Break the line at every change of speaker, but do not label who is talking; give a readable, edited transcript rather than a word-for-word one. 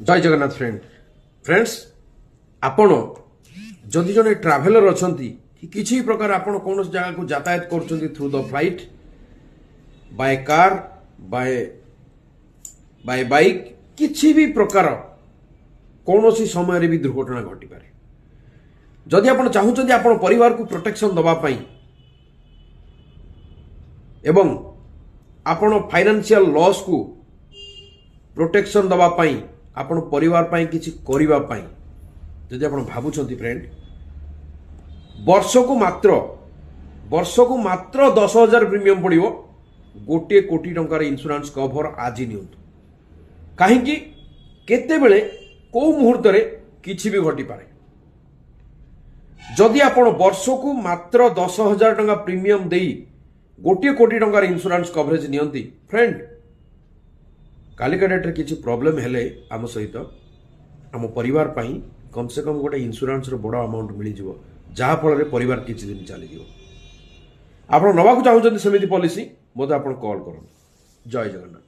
जय जगन्नाथ फ्रेंड्स आपण जदि जने ट्राभेलर अछंती कि किसी प्रकार आपण कौन जगह को यातायात कर through the flight by car by bike किसी भी प्रकार कौन समय भी दुर्घटना घटी पारे जदि आपण चाहूचंती आपण परिवार को प्रोटेक्शन दबा पाई एवं आपण फाइनेंशियल लॉस को प्रोटेक्शन दबा पाई आपण परिवार पाई किछि करिबा पाई जदि आपण भाबुछंती फ्रेंड वर्ष को मात्र 10,000 प्रीमियम पड़िबो 1 कोटी टंकार इंश्योरेंस कवर आज नियंतु कहीं केते बेले को मुहूर्त रे किछि भी घटी पारे जदि आपण वर्ष को मात्र 10,000 टंका प्रीमियम देई 1 कोटी टंकार इंश्योरेंस कवरेज नियंती फ्रेंड कालिका डेट रे किछि प्रॉब्लम हेले आम सहित आम परिवार पाई कम से कम गोटे इंश्योरेंस रो बड़ अमाउंट मिल जिवो जहा फल रे परिवार किछि दिन चली जिवो आपण नवा को चाहउछन सेमिति पॉलिसी मोते आपण कॉल करन जय जगन्नाथ।